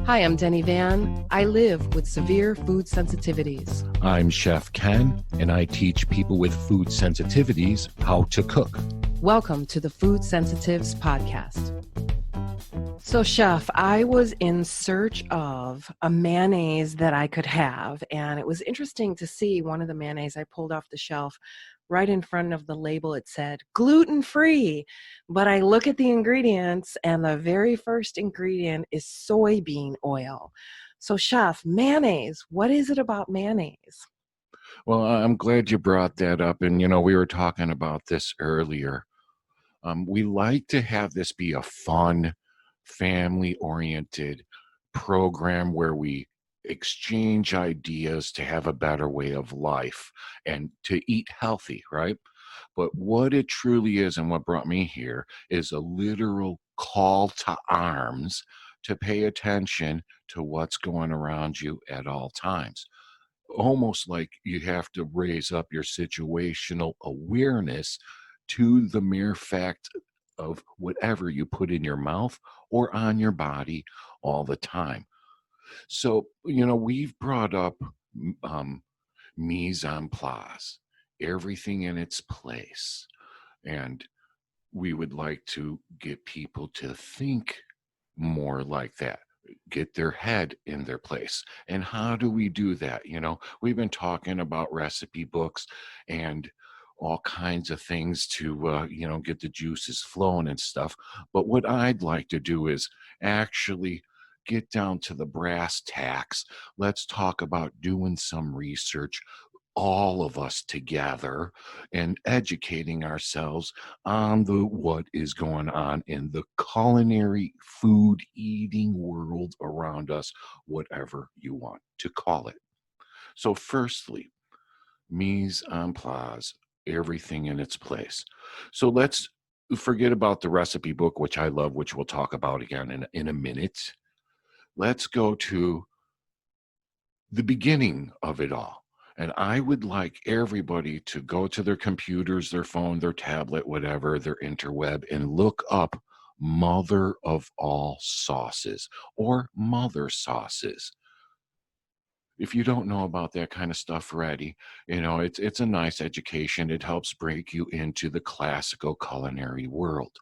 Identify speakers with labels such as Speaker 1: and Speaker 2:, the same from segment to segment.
Speaker 1: Hi, I'm Deni Van. I live with severe food sensitivities.
Speaker 2: I'm Chef Ken, and I teach people with food sensitivities how to cook.
Speaker 1: Welcome to the Food Sensitives Podcast. So, Chef, I was in search of a mayonnaise that I could have, and it was interesting to see one of the mayonnaise I pulled off the shelf. Right in front of the label, it said gluten-free. But I look at the ingredients, and the very first ingredient is soybean oil. So, Chef, mayonnaise, what is it about mayonnaise?
Speaker 2: Well, I'm glad you brought that up. And, we were talking about this earlier. We like to have this be a fun, family-oriented program where we exchange ideas to have a better way of life and to eat healthy, right? But what it truly is and what brought me here is a literal call to arms to pay attention to what's going around you at all times. Almost like you have to raise up your situational awareness to the mere fact of whatever you put in your mouth or on your body all the time. So, we've brought up um, mise en place, everything in its place. And we would like to get people to think more like that, get their head in their place. And how do we do that? We've been talking about recipe books and all kinds of things to, get the juices flowing and stuff. But what I'd like to do is actually get down to the brass tacks. Let's talk about doing some research, all of us together, and educating ourselves on what is going on in the culinary food eating world around us, whatever you want to call it. So firstly, mise en place, everything in its place. So let's forget about the recipe book, which I love, which we'll talk about again in a minute. Let's go to the beginning of it all. And I would like everybody to go to their computers, their phone, their tablet, whatever, their interweb, and look up mother of all sauces or mother sauces. If you don't know about that kind of stuff already, it's a nice education. It helps break you into the classical culinary world.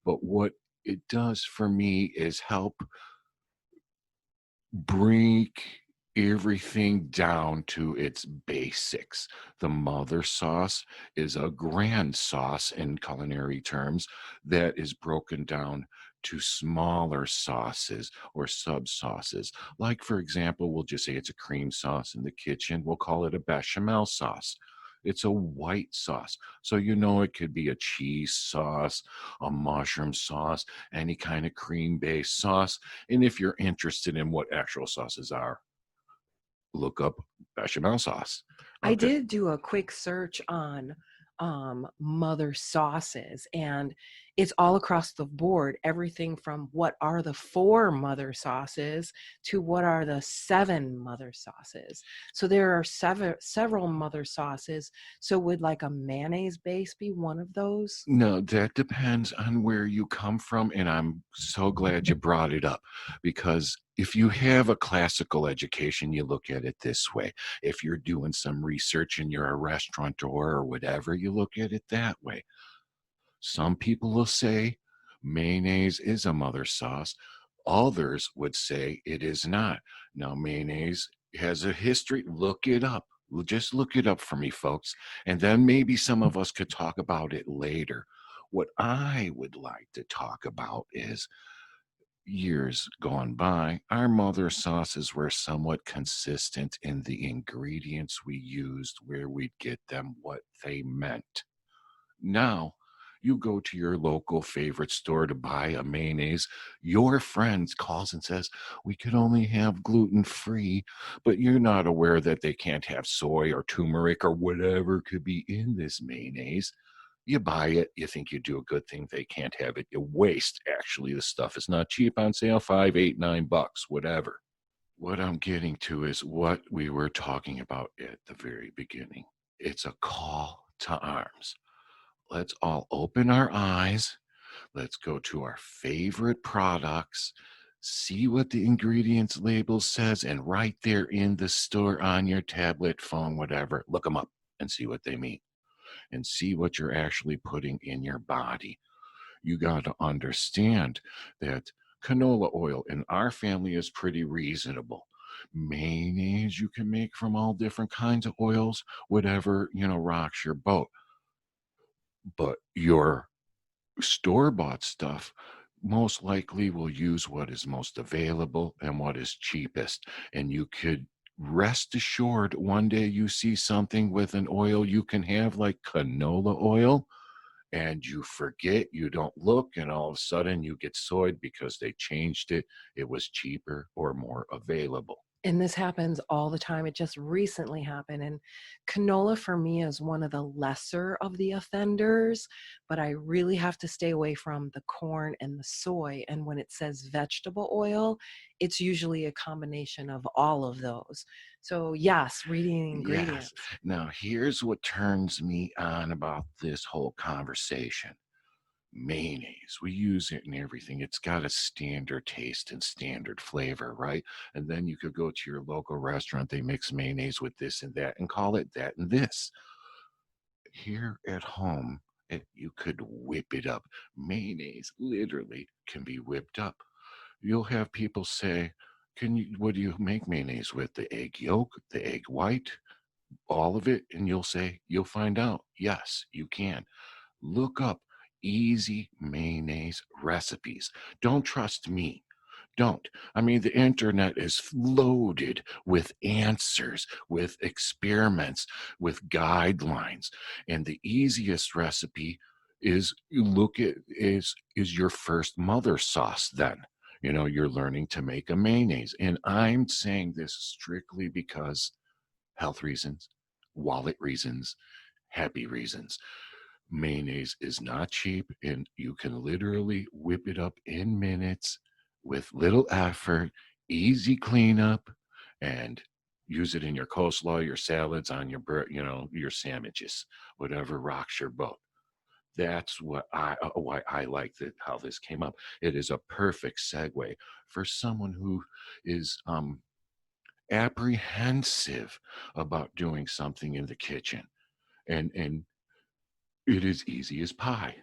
Speaker 2: But what it does for me is help break everything down to its basics. The mother sauce is a grand sauce in culinary terms that is broken down to smaller sauces or sub sauces. Like, for example, we'll just say it's a cream sauce in the kitchen. We'll call it a bechamel sauce. It's a white sauce. So, it could be a cheese sauce, a mushroom sauce, any kind of cream-based sauce. And if you're interested in what actual sauces are, look up bechamel sauce.
Speaker 1: I
Speaker 2: Okay.
Speaker 1: did do a quick search on mother sauces, and it's all across the board. Everything from what are the 4 mother sauces to what are the 7 mother sauces. So there are several mother sauces. So would like a mayonnaise base be one of those?
Speaker 2: No, that depends on where you come from, and I'm so glad you brought it up, because if you have a classical education, you look at it this way. If you're doing some research and you're a restaurateur or whatever, you look at it that way. Some people will say mayonnaise is a mother sauce. Others would say it is not. Now, mayonnaise has a history. Look it up. Just look it up for me, folks. And then maybe some of us could talk about it later. What I would like to talk about is years gone by, our mother sauces were somewhat consistent in the ingredients we used, where we'd get them, what they meant. Now, you go to your local favorite store to buy a mayonnaise. Your friend calls and says, we could only have gluten free, but you're not aware that they can't have soy or turmeric or whatever could be in this mayonnaise. You buy it, you think you do a good thing, they can't have it. You waste, actually. The stuff is not cheap on sale, 5, 8, $9, whatever. What I'm getting to is what we were talking about at the very beginning. It's a call to arms. Let's all open our eyes. Let's go to our favorite products See what the ingredients label says, and right there in the store on your tablet, phone, whatever, look them up and see what they mean and see what you're actually putting in your body. You got to understand that canola oil in our family is pretty reasonable. Mayonnaise you can make from all different kinds of oils, whatever, rocks your boat. But your store bought stuff most likely will use what is most available and what is cheapest. And you could rest assured one day you see something with an oil you can have like canola oil and you forget, you don't look, and all of a sudden you get soyed because they changed it. It was cheaper or more available.
Speaker 1: And this happens all the time. It just recently happened. And canola for me is one of the lesser of the offenders, but I really have to stay away from the corn and the soy. And when it says vegetable oil, it's usually a combination of all of those. So, yes, reading
Speaker 2: Yes.
Speaker 1: ingredients.
Speaker 2: Now, here's what turns me on about this whole conversation. Mayonnaise, we use it in everything. It's got a standard taste and standard flavor, right? And then you could go to your local restaurant, they mix mayonnaise with this and that and call it that and this. Here at home, you could whip it up. Mayonnaise literally can be whipped up. You'll have people say, what do you make mayonnaise with? The egg yolk, the egg white, all of it? And you'll find out. Yes, you can. Look up easy mayonnaise recipes. Don't trust me. Don't. I mean, the internet is loaded with answers, with experiments, with guidelines. And the easiest recipe is you look at is your first mother sauce then. You're learning to make a mayonnaise. And I'm saying this strictly because health reasons, wallet reasons, happy reasons. Mayonnaise is not cheap, and you can literally whip it up in minutes with little effort, easy cleanup, and use it in your coleslaw, your salads, on your your sandwiches, whatever rocks your boat. That's why I like that how this came up. It is a perfect segue for someone who is apprehensive about doing something in the kitchen, and it is easy as pie.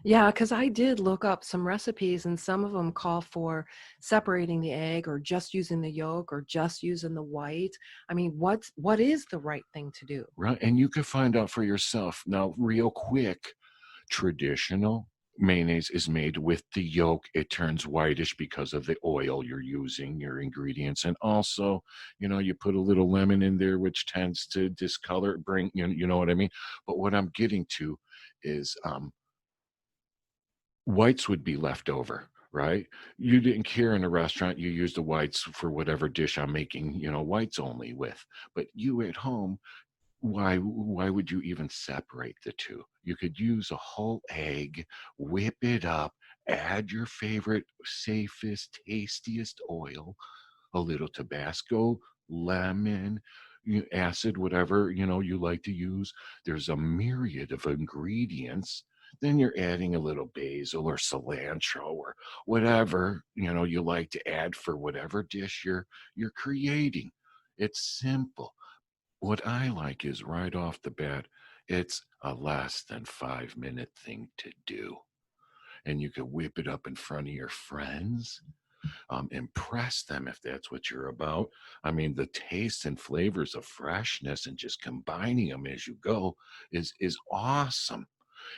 Speaker 1: Yeah, because I did look up some recipes, and some of them call for separating the egg or just using the yolk or just using the white. I mean, what is the right thing to do?
Speaker 2: Right. And you can find out for yourself. Now, real quick, traditional mayonnaise is made with the yolk. It turns whitish because of the oil you're using, your ingredients. And also, you put a little lemon in there, which tends to discolor, you know what I mean? But what I'm getting to is whites would be left over. Right. You didn't care in a restaurant. You used the whites for whatever dish I'm making, whites only with. But you at home, why would you even separate the two? You could use a whole egg, whip it up, add your favorite, safest, tastiest oil, a little Tabasco, lemon, acid, whatever you like to use. There's a myriad of ingredients. Then you're adding a little basil or cilantro or whatever you like to add for whatever dish you're creating. It's simple. What I like is right off the bat, it's a less than 5 minute thing to do. And you can whip it up in front of your friends, impress them if that's what you're about. I mean, the tastes and flavors of freshness and just combining them as you go is awesome.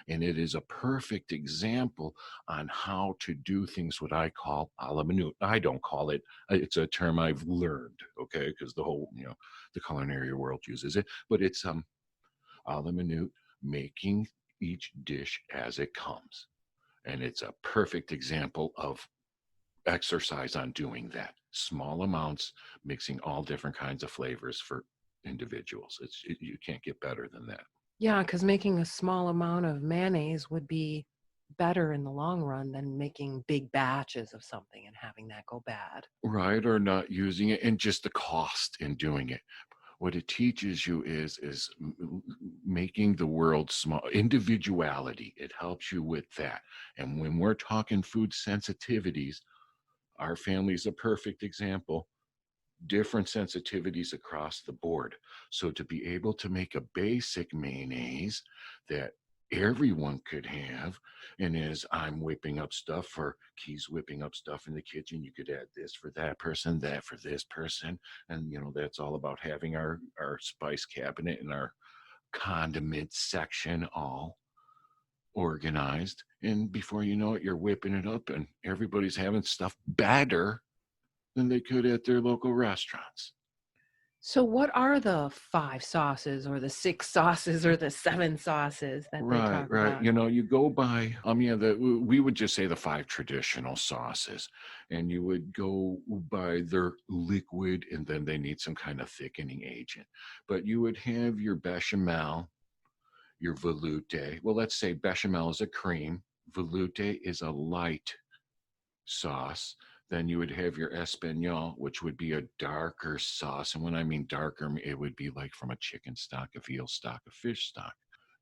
Speaker 2: And it is a perfect example on how to do things what I call a la minute. I don't call it, it's a term I've learned, okay, because the whole, the culinary world uses it, but it's a la minute, making each dish as it comes. And it's a perfect example of exercise on doing that. Small amounts, mixing all different kinds of flavors for individuals. You can't get better than that.
Speaker 1: Yeah, because making a small amount of mayonnaise would be better in the long run than making big batches of something and having that go bad.
Speaker 2: Right, or not using it, and just the cost in doing it. What it teaches you is making the world small, individuality. It helps you with that. And when we're talking food sensitivities, Our family is a perfect example. Different sensitivities across the board. So to be able to make a basic mayonnaise that everyone could have, and as I'm whipping up stuff, or Key's whipping up stuff in the kitchen, you could add this for that person, that for this person. And that's all about having our spice cabinet and our condiment section all organized. And before you know it, you're whipping it up and everybody's having stuff better than they could at their local restaurants.
Speaker 1: So, what are the 5 sauces or the 6 sauces or the 7 sauces that they
Speaker 2: Right,
Speaker 1: talk
Speaker 2: right.
Speaker 1: about?
Speaker 2: You go by, we would just say the 5 traditional sauces, and you would go by their liquid, and then they need some kind of thickening agent. But you would have your bechamel, your velouté. Well, let's say bechamel is a cream, velouté is a light sauce. Then you would have your espagnole, which would be a darker sauce. And when I mean darker, it would be like from a chicken stock, a veal stock, a fish stock.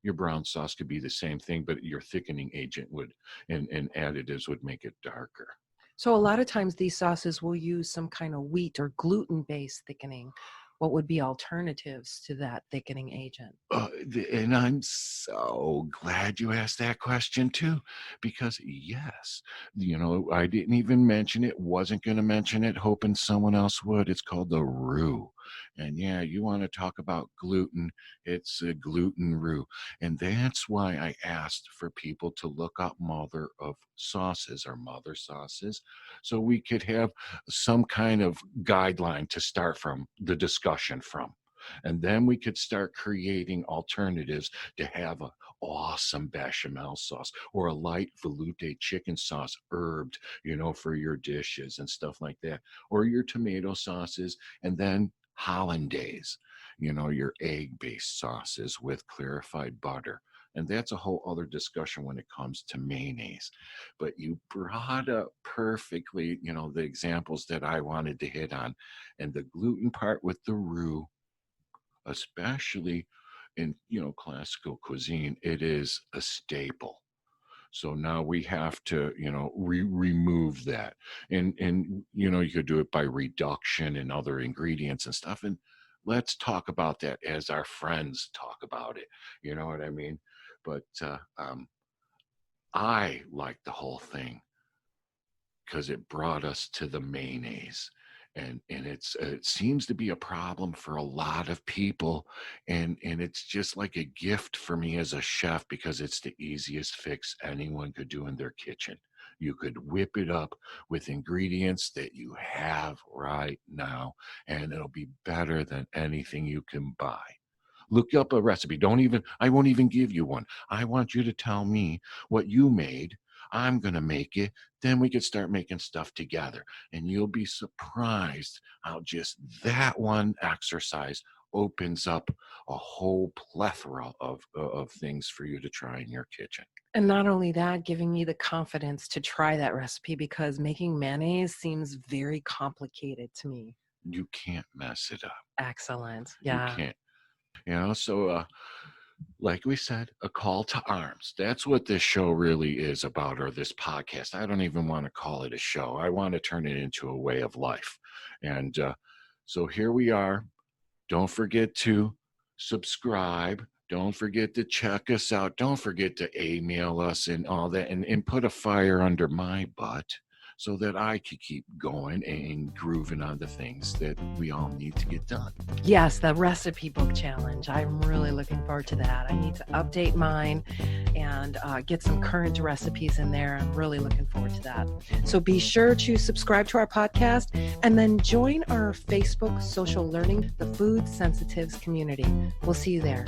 Speaker 2: Your brown sauce could be the same thing, but your thickening agent would and additives would make it darker.
Speaker 1: So, a lot of times these sauces will use some kind of wheat or gluten-based thickening. What would be alternatives to that thickening agent?
Speaker 2: And I'm so glad you asked that question too, because yes, I didn't even mention it, wasn't going to mention it, hoping someone else would. It's called the roux. And yeah, you want to talk about gluten, it's a gluten roux. And that's why I asked for people to look up mother of sauces or mother sauces so we could have some kind of guideline to start from the discussion from. And then we could start creating alternatives to have a awesome bechamel sauce or a light velouté chicken sauce, herbed, for your dishes and stuff like that, or your tomato sauces, and then hollandaise, your egg-based sauces with clarified butter. And that's a whole other discussion when it comes to mayonnaise. But you brought up perfectly, the examples that I wanted to hit on. And the gluten part with the roux, especially in classical cuisine, it is a staple. So now we have to remove that, and you could do it by reduction and other ingredients and stuff. And let's talk about that as our friends talk about it, you know what I mean? But I like the whole thing because it brought us to the mayonnaise. And it seems to be a problem for a lot of people, and it's just like a gift for me as a chef because it's the easiest fix anyone could do in their kitchen. You could whip it up with ingredients that you have right now, and it'll be better than anything you can buy. Look up a recipe. I won't even give you one. I want you to tell me what you made. I'm going to make it. Then we could start making stuff together. And you'll be surprised how just that one exercise opens up a whole plethora of things for you to try in your kitchen.
Speaker 1: And not only that, giving me the confidence to try that recipe because making mayonnaise seems very complicated to me.
Speaker 2: You can't mess it up.
Speaker 1: Excellent.
Speaker 2: You
Speaker 1: Yeah.
Speaker 2: can't. So like we said, a call to arms. That's what this show really is about, or this podcast. I don't even want to call it a show. I want to turn it into a way of life. And so here we are. Don't forget to subscribe. Don't forget to check us out. Don't forget to email us and all that, and put a fire under my butt so that I could keep going and grooving on the things that we all need to get done.
Speaker 1: Yes, the recipe book challenge. I'm really looking forward to that. I need to update mine and get some current recipes in there. I'm really looking forward to that. So be sure to subscribe to our podcast and then join our Facebook social learning, the Food Sensitives community. We'll see you there.